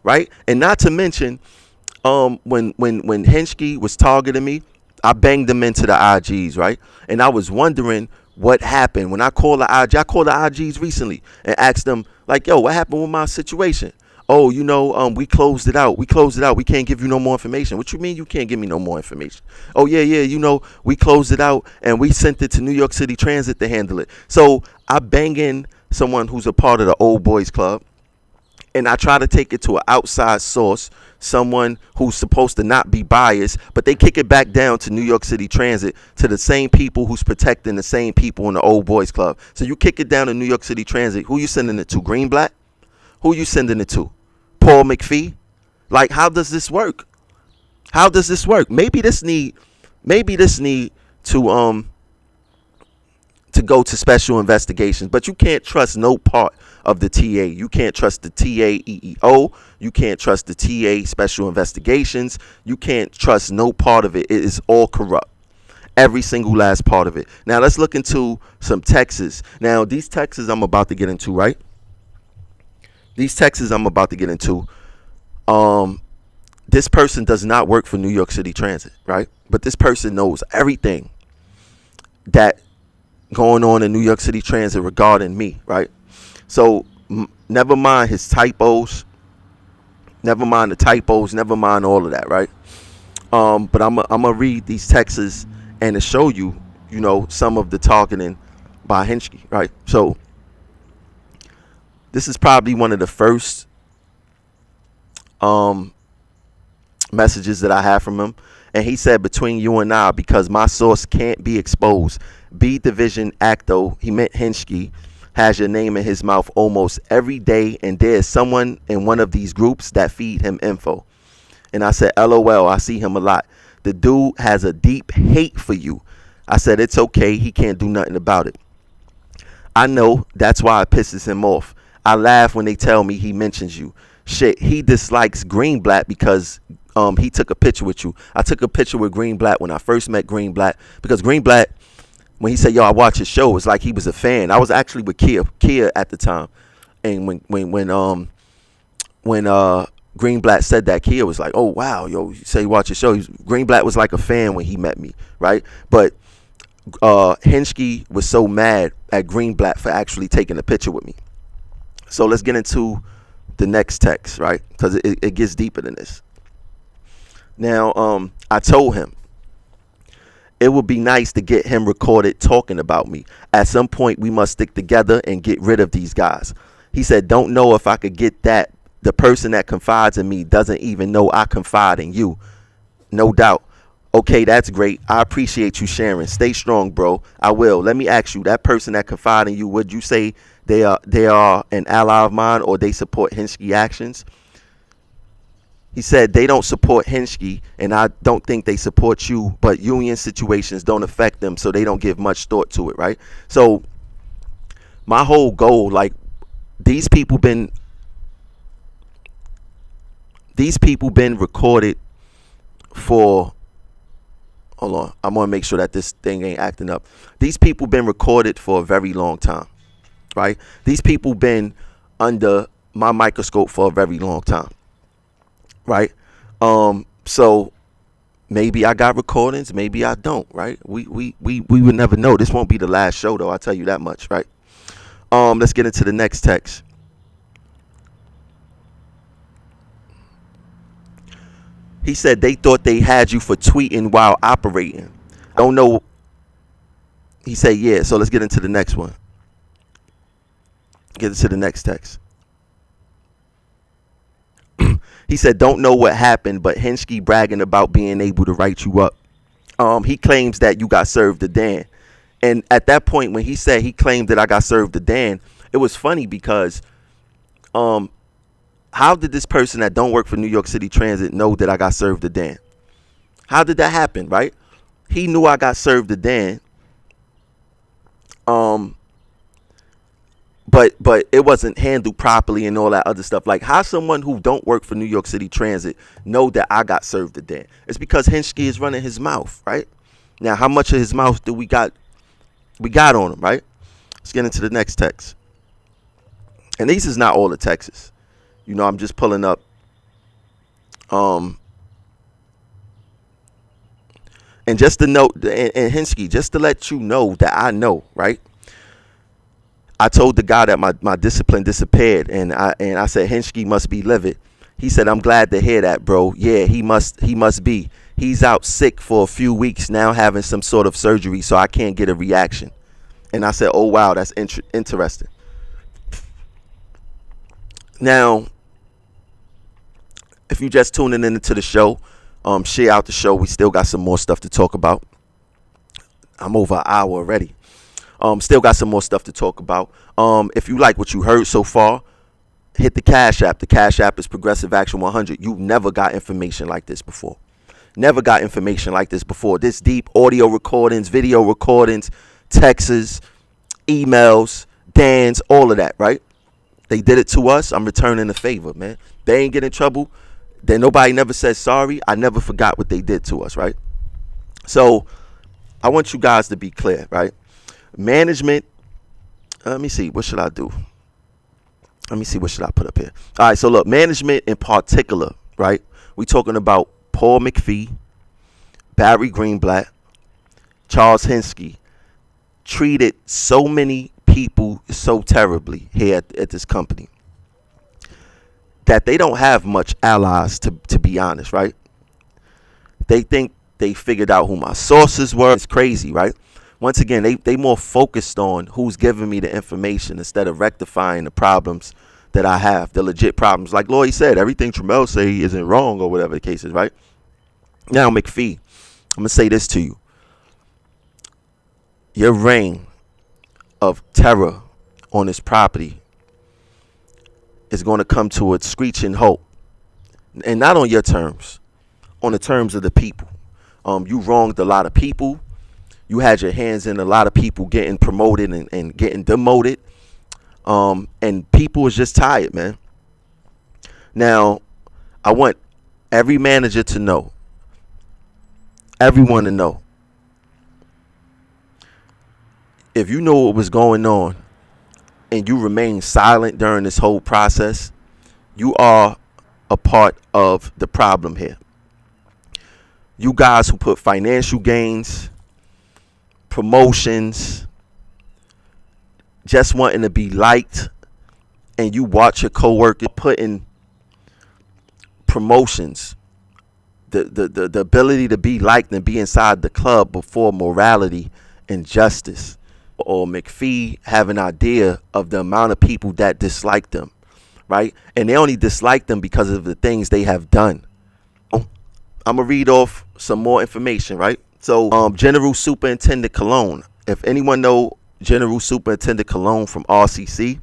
Right? And not to mention, when Henschke was targeting me, I banged him into the IGs, right? And I was wondering what happened when I called the IG. I called the IGs recently and asked them, like, yo, what happened with my situation? Oh, you know, we closed it out. We closed it out. We can't give you no more information. What you mean you can't give me no more information? Oh, yeah, you know, we closed it out and we sent it to New York City Transit to handle it. So I bang in someone who's a part of the Old Boys Club, and I try to take it to an outside source, someone who's supposed to not be biased, but they kick it back down to New York City Transit, to the same people who's protecting the same people in the Old Boys Club. So you kick it down to New York City Transit. Who you sending it to? Greenblatt? Who you sending it to? Paul McPhee? Like, how does this work? How does this work? Maybe this need to go to special investigations, but you can't trust no part of the TA. You can't trust the TA EEO. You can't trust the TA special investigations. You can't trust no part of it. It is all corrupt. Every single last part of it. Now let's look into some texts. Now these texts I'm about to get into, right? These texts I'm about to get into. This person does not work for New York City Transit, right? But this person knows everything that going on in New York City Transit regarding me, right? So never mind his typos, never mind the typos, never mind all of that, right? But I'm gonna read these texts and to show you, you know, some of the targeting by Henschke, right? So this is probably one of the first messages that I have from him. And he said, between you and I, because my source can't be exposed, B Division Acto, he meant Henschke, has your name in his mouth almost every day, and there's someone in one of these groups that feed him info. And I said, LOL, I see him a lot. The dude has a deep hate for you. I said, it's okay, he can't do nothing about it. I know, that's why it pisses him off. I laugh when they tell me he mentions you. Shit, he dislikes Greenblatt because he took a picture with you. I took a picture with Green Black when I first met Green Black, because Green Black, when he said, yo, I watch his show, it's like he was a fan. I was actually with Kia at the time. And when Green Black said that, Kia was like, oh wow, yo, you say you watch his show. Green Black was like a fan when he met me, right? But Henschke was so mad at Green Black for actually taking a picture with me. So let's get into the next text, right? Because it gets deeper than this. Now, I told him it would be nice to get him recorded talking about me. At some point, we must stick together and get rid of these guys. He said, don't know if I could get that. The person that confides in me doesn't even know I confide in you. No doubt. Okay, that's great. I appreciate you sharing. Stay strong, bro. I will. Let me ask you, that person that confide in you, would you say they are an ally of mine, or they support Henschke actions? He said they don't support Henschke, and I don't think they support you, but union situations don't affect them, so they don't give much thought to it, right? So my whole goal, like, these people been recorded for, hold on, I want to make sure that this thing ain't acting up. These people been recorded for a very long time, right? These people been under my microscope for a very long time, right? So maybe I got recordings, maybe I don't, right? We would never know. This won't be the last show, though, I'll tell you that much, right? Let's get into the next text. He said they thought they had you for tweeting while operating. I don't know. He said, yeah. So let's get into the next one. Get into the next text. He said, don't know what happened, but Henschke bragging about being able to write you up. He claims that you got served a Dan. And at that point, when he said he claimed that I got served a Dan, it was funny because how did this person that don't work for New York City Transit know that I got served a Dan? How did that happen, right? He knew I got served a Dan. But it wasn't handled properly and all that other stuff. Like, how someone who don't work for New York City Transit know that I got served a Dan? It's because Henschke is running his mouth, right? Now, how much of his mouth do we got on him, right? Let's get into the next text. And these is not all the texts. You know, I'm just pulling up. And just to note, and Henschke, just to let you know that I know, right? I told the guy that my discipline disappeared, and I said Henschke must be livid. He said, I'm glad to hear that, bro. Yeah, he must be. He's out sick for a few weeks now, having some sort of surgery, so I can't get a reaction. And I said, oh wow, that's interesting. Now, if you just tuning into the show, share out the show. We still got some more stuff to talk about. I'm over an hour already. Still got some more stuff to talk about. If you like what you heard so far, hit the Cash App. The Cash App is Progressive Action 100. You never got information like this before. Never got information like this before. This deep audio recordings, video recordings, texts, emails, Dan's, all of that, right? They did it to us. I'm returning the favor, man. They ain't get in trouble. Then nobody never said sorry. I never forgot what they did to us, right? So I want you guys to be clear, right? Management, let me see, what should I do? Let me see, what should I put up here? All right, so look, management in particular, right? We talking about Paul McPhee, Barry Greenblatt, Charles Henschke, treated so many people so terribly here at this company that they don't have much allies, to be honest, right? They think they figured out who my sources were. It's crazy, right? Once again, they more focused on who's giving me the information instead of rectifying the problems that I have, the legit problems. Like Lloyd said, everything Trammell say isn't wrong or whatever the case is, right? Now, McPhee, I'm going to say this to you. Your reign of terror on this property is going to come to a screeching halt. And not on your terms, on the terms of the people. You wronged a lot of people. You had your hands in a lot of people getting promoted and getting demoted. And people was just tired, man. Now, I want every manager to know, everyone to know, if you know what was going on and you remain silent during this whole process, you are a part of the problem here. You guys who put financial gains, promotions, just wanting to be liked, and you watch your coworker putting promotions, the ability to be liked and be inside the club before morality and justice, or McPhee have an idea of the amount of people that dislike them, right? And they only dislike them because of the things they have done. I'm gonna read off some more information, right? So, General Superintendent Cologne. If anyone know General Superintendent Cologne from RCC,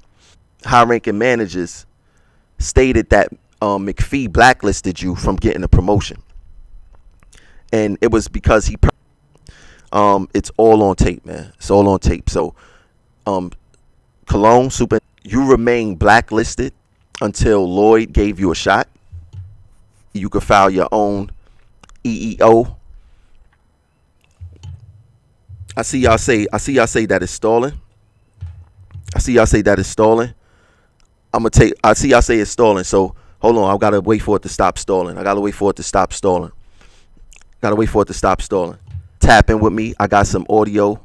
high-ranking managers stated that McPhee blacklisted you from getting a promotion, and it was because he. It's all on tape, man. It's all on tape. So, Cologne Super, you remain blacklisted until Lloyd gave you a shot. You could file your own EEO. I see y'all say that it's stolen. I see y'all say that it's stolen. I see y'all say it's stolen. So hold on, I gotta wait for it to stop stalling. Tap in with me. I got some audio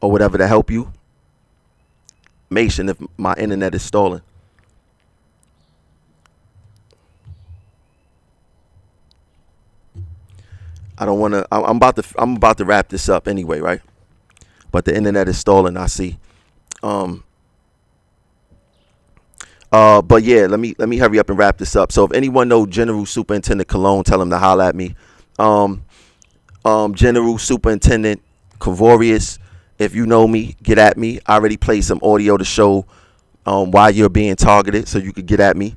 or whatever to help you. If my internet is stolen. I don't want to. I'm about to wrap this up anyway, right? But the internet is stolen. I see. But yeah, let me hurry up and wrap this up. So if anyone know General Superintendent Cologne, tell him to holler at me. General Superintendent Cavorius, if you know me, get at me. I already played some audio to show why you're being targeted, so you could get at me.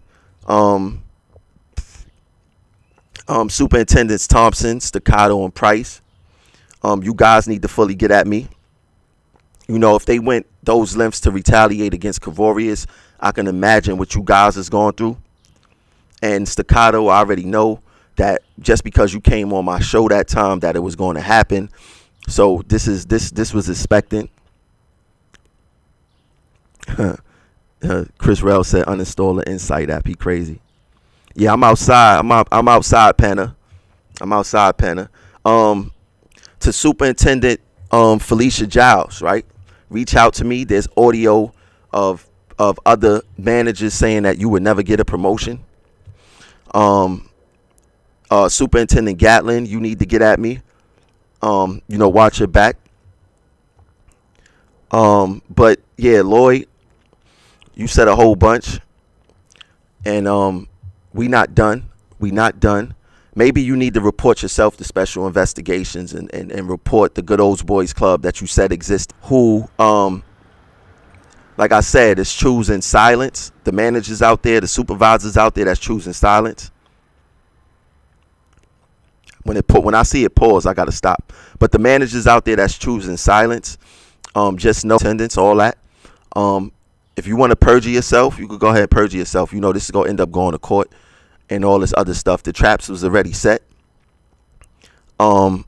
Superintendents Thompson, Staccato, and Price, you guys need to fully get at me. You know, if they went those lengths to retaliate against Cavorius, I can imagine what you guys is going through. And Staccato, I already know that just because you came on my show that time that it was going to happen. So this was expectant. Chris Rell said uninstall the Insight app. He crazy. Yeah, I'm outside. I'm outside, Panna. To Superintendent Felicia Giles, right? Reach out to me. There's audio of other managers saying that you would never get a promotion. Superintendent Gatlin, you need to get at me. Watch your back. But yeah, Lloyd, you said a whole bunch, and we not done. Maybe you need to report yourself to special investigations and report the Good Old Boys Club that you said exists, who, like I said, is choosing silence. The managers out there, the supervisors out there that's choosing silence. When I see it pause, I got to stop. But the managers out there that's choosing silence, just no attendance, all that. If you want to perjure yourself, you could go ahead and perjure yourself. You know this is going to end up going to court and all this other stuff. The traps was already set. So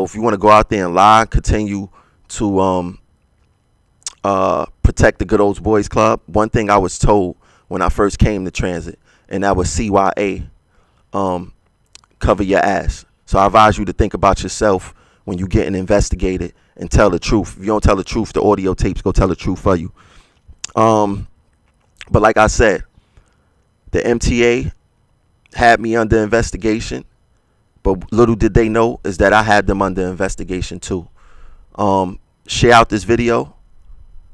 if you want to go out there and lie, continue to protect the Good Old Boys Club. One thing I was told when I first came to transit, and that was CYA, cover your ass. So I advise you to think about yourself when you're getting investigated and tell the truth. If you don't tell the truth, the audio tapes go tell the truth for you. But like I said, the MTA had me under investigation, but little did they know is that I had them under investigation too. Share out this video.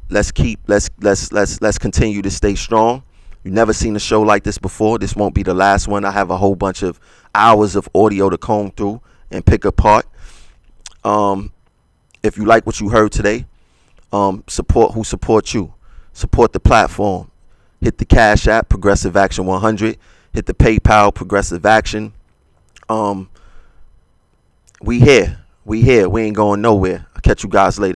Let's continue to stay strong. You've never seen a show like this before. This won't be the last one. I have a whole bunch of hours of audio to comb through and pick apart. If you like what you heard today, support who supports you. Support the platform. Hit the Cash App, Progressive Action 100. Hit the PayPal, Progressive Action. We here. We ain't going nowhere. I'll catch you guys later.